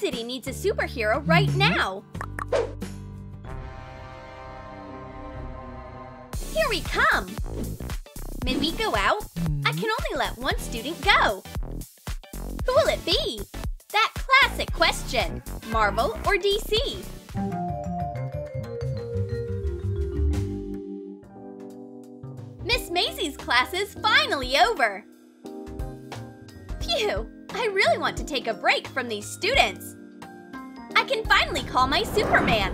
city needs a superhero right now. Here we come! May we go out? I can only let one student go. Who will it be? That classic question, Marvel or DC? Miss Maisie's class is finally over. Phew, I really want to take a break from these students. I can finally call my Superman.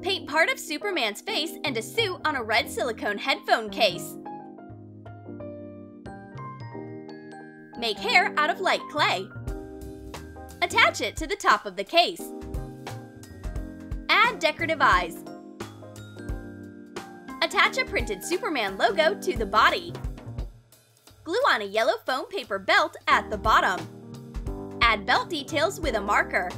Paint part of Superman's face and a suit on a red silicone headphone case. Make hair out of light clay. Attach it to the top of the case. Add decorative eyes. Attach a printed Superman logo to the body. Glue on a yellow foam paper belt at the bottom. Add belt details with a marker.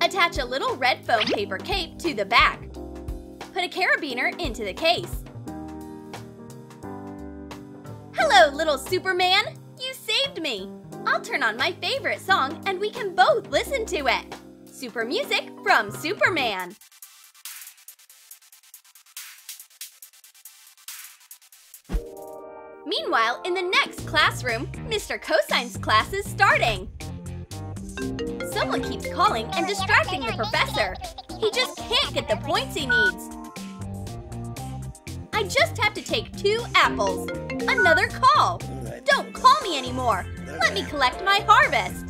Attach a little red foam paper cape to the back. Put a carabiner into the case. Hello, little Superman! You saved me! I'll turn on my favorite song and we can both listen to it. Super music from Superman. Meanwhile, in the next classroom, Mr. Cosine's class is starting. Someone keeps calling and distracting the professor. He just can't get the points he needs. I just have to take 2 apples. Another call. Don't call me anymore. Let me collect my harvest.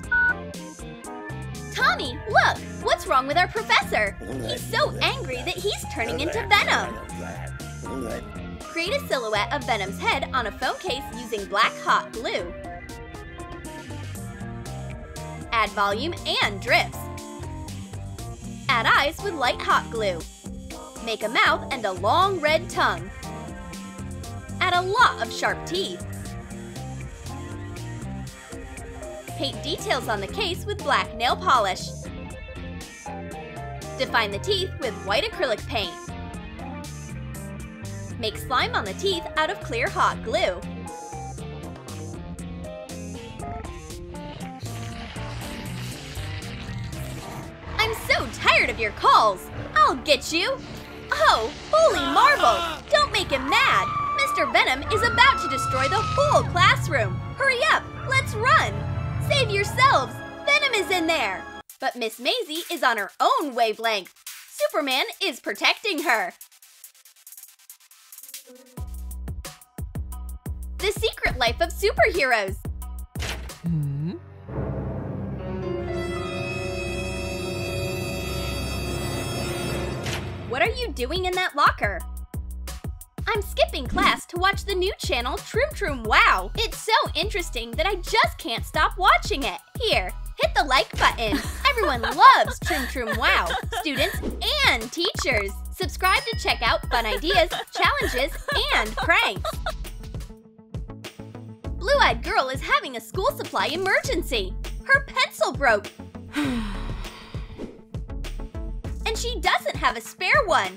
Tommy, look! What's wrong with our professor? He's so angry that he's turning into Venom. Create a silhouette of Venom's head on a phone case using black hot glue. Add volume and drifts. Add eyes with light hot glue. Make a mouth and a long red tongue. Add a lot of sharp teeth. Paint details on the case with black nail polish. Define the teeth with white acrylic paint. Make slime on the teeth out of clear hot glue. I'm so tired of your calls! I'll get you! Oh, holy marble! Don't make him mad! Mr. Venom is about to destroy the whole classroom! Hurry up! Let's run! Save yourselves! Venom is in there! But Miss Maisie is on her own wavelength. Superman is protecting her. The Secret Life of Superheroes. What are you doing in that locker? I'm skipping class to watch the new channel Troom Wow. It's so interesting that I just can't stop watching it. Here, hit the like button. Everyone loves Troom Wow, students and teachers. Subscribe to check out fun ideas, challenges, and pranks. Blue-eyed girl is having a school supply emergency. Her pencil broke. And she doesn't have a spare one.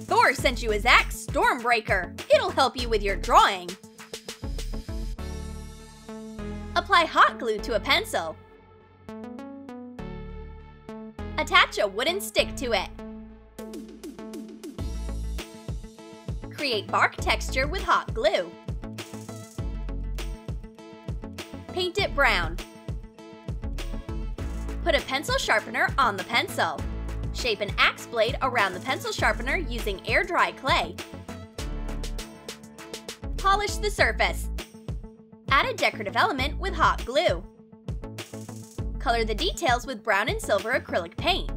Thor sent you his axe, Stormbreaker. It'll help you with your drawing. Apply hot glue to a pencil. Attach a wooden stick to it. Create bark texture with hot glue. Paint it brown. Put a pencil sharpener on the pencil. Shape an axe blade around the pencil sharpener using air-dry clay. Polish the surface. Add a decorative element with hot glue. Color the details with brown and silver acrylic paint.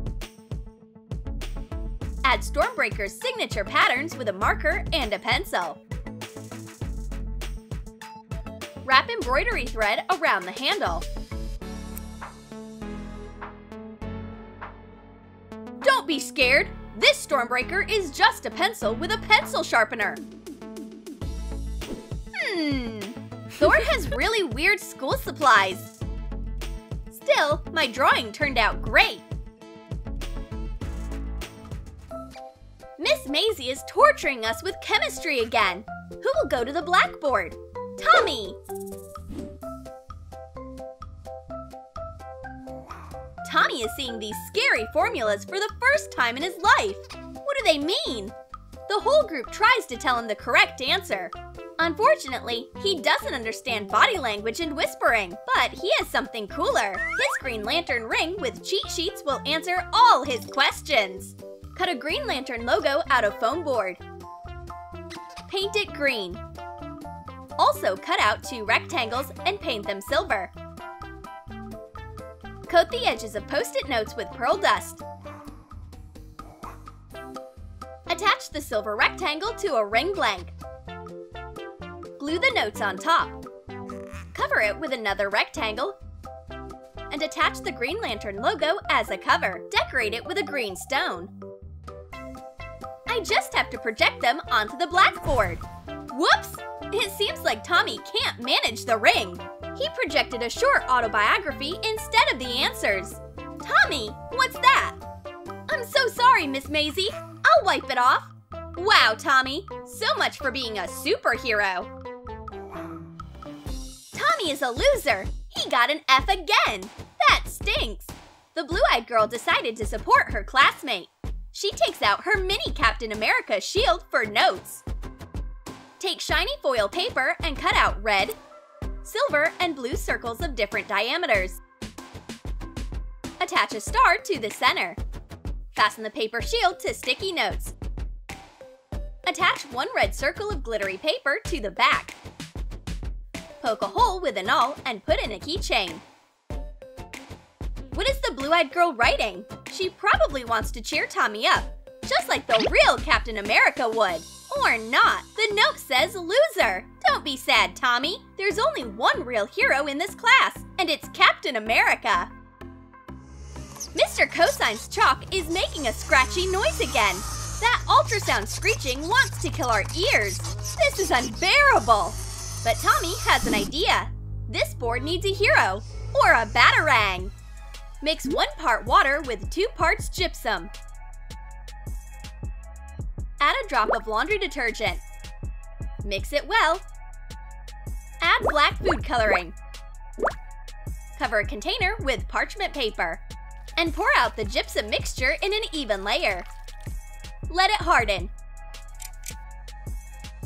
Add Stormbreaker's signature patterns with a marker and a pencil. Wrap embroidery thread around the handle. Don't be scared! This Stormbreaker is just a pencil with a pencil sharpener. Thor has really weird school supplies. Still, my drawing turned out great. Miss Maisie is torturing us with chemistry again. Who will go to the blackboard? Tommy! Tommy is seeing these scary formulas for the first time in his life. What do they mean? The whole group tries to tell him the correct answer. Unfortunately, he doesn't understand body language and whispering, but he has something cooler. His green lantern ring with cheat sheets will answer all his questions. Cut a green lantern logo out of foam board. Paint it green. Also cut out 2 rectangles and paint them silver. Coat the edges of Post-it notes with pearl dust. Attach the silver rectangle to a ring blank. Glue the notes on top. Cover it with another rectangle and attach the green lantern logo as a cover. Decorate it with a green stone. I just have to project them onto the blackboard. Whoops! It seems like Tommy can't manage the ring. He projected a short autobiography instead of the answers. Tommy, what's that? I'm so sorry, Miss Maisie. I'll wipe it off. Wow, Tommy, so much for being a superhero. Tommy is a loser. He got an F again. That stinks. The blue-eyed girl decided to support her classmate. She takes out her mini Captain America shield for notes. Take shiny foil paper and cut out red, silver, and blue circles of different diameters. Attach a star to the center. Fasten the paper shield to sticky notes. Attach 1 red circle of glittery paper to the back. Poke a hole with an awl and put in a keychain. What is the blue-eyed girl writing? She probably wants to cheer Tommy up, just like the real Captain America would. Or not. The note says loser. Don't be sad, Tommy. There's only one real hero in this class, and it's Captain America. Mr. Cosign's chalk is making a scratchy noise again. That ultrasound screeching wants to kill our ears. This is unbearable. But Tommy has an idea. This board needs a hero, or a batarang. Mix 1 part water with 2 parts gypsum. Add a drop of laundry detergent. Mix it well. Add black food coloring. Cover a container with parchment paper. And pour out the gypsum mixture in an even layer. Let it harden.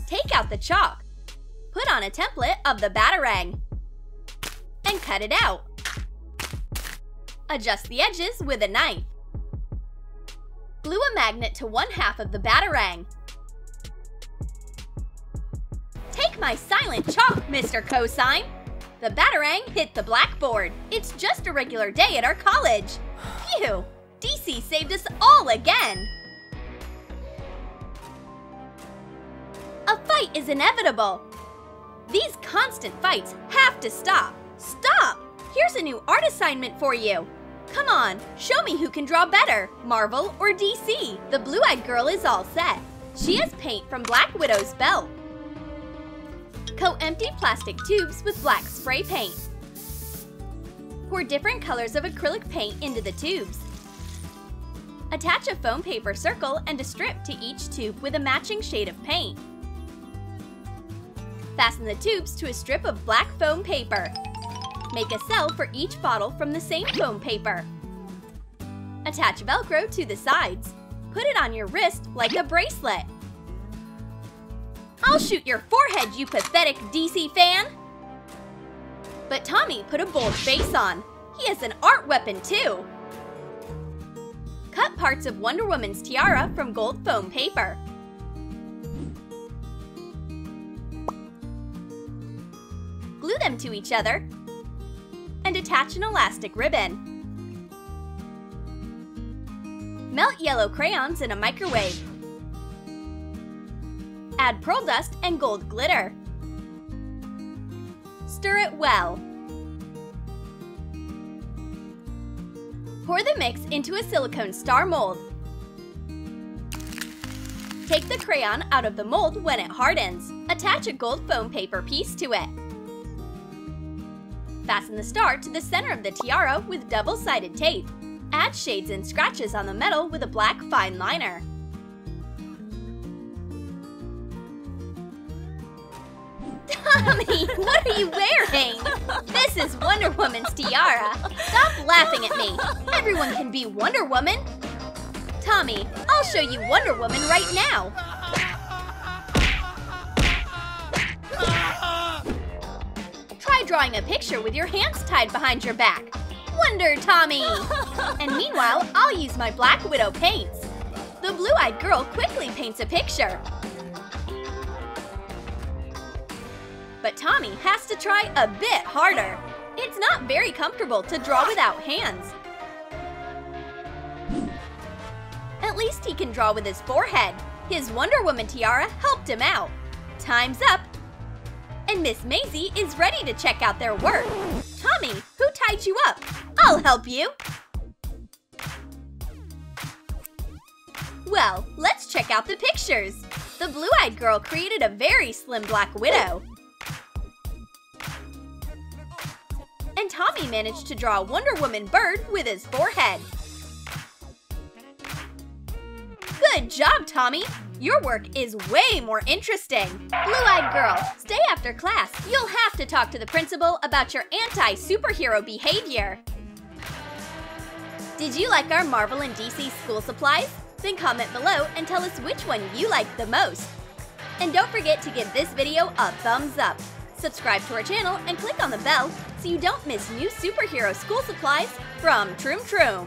Take out the chalk. Put on a template of the batarang. And cut it out. Adjust the edges with a knife. Glue a magnet to 1/2 of the batarang. Take my silent chalk, Mr. Cosign. The batarang hit the blackboard. It's just a regular day at our college. Phew! DC saved us all again. A fight is inevitable. These constant fights have to stop. Stop! Here's a new art assignment for you. Come on, show me who can draw better, Marvel or DC. The blue-eyed girl is all set. She has paint from Black Widow's belt. Coat empty plastic tubes with black spray paint. Pour different colors of acrylic paint into the tubes. Attach a foam paper circle and a strip to each tube with a matching shade of paint. Fasten the tubes to a strip of black foam paper. Make a cell for each bottle from the same foam paper. Attach Velcro to the sides. Put it on your wrist like a bracelet. I'll shoot your forehead, you pathetic DC fan! But Tommy put a bold face on. He has an art weapon too. Cut parts of Wonder Woman's tiara from gold foam paper. Glue them to each other and attach an elastic ribbon. Melt yellow crayons in a microwave. Add pearl dust and gold glitter. Stir it well. Pour the mix into a silicone star mold. Take the crayon out of the mold when it hardens. Attach a gold foam paper piece to it. Fasten the star to the center of the tiara with double-sided tape. Add shades and scratches on the metal with a black fine liner. Tommy, what are you wearing? This is Wonder Woman's tiara. Stop laughing at me. Everyone can be Wonder Woman. Tommy, I'll show you Wonder Woman right now. Try drawing a picture with your hands tied behind your back. Wonder Tommy! And meanwhile, I'll use my Black Widow paints. The blue-eyed girl quickly paints a picture. But Tommy has to try a bit harder. It's not very comfortable to draw without hands. At least he can draw with his forehead. His Wonder Woman tiara helped him out. Time's up. And Miss Maisie is ready to check out their work. Tommy, who tied you up? I'll help you. Well, let's check out the pictures. The blue-eyed girl created a very slim Black Widow. And Tommy managed to draw a Wonder Woman bird with his forehead. Good job, Tommy! Your work is way more interesting. Blue-eyed girl, stay after class. You'll have to talk to the principal about your anti-superhero behavior. Did you like our Marvel and DC school supplies? Then comment below and tell us which one you liked the most. And don't forget to give this video a thumbs up. Subscribe to our channel and click on the bell so you don't miss new superhero school supplies from Troom.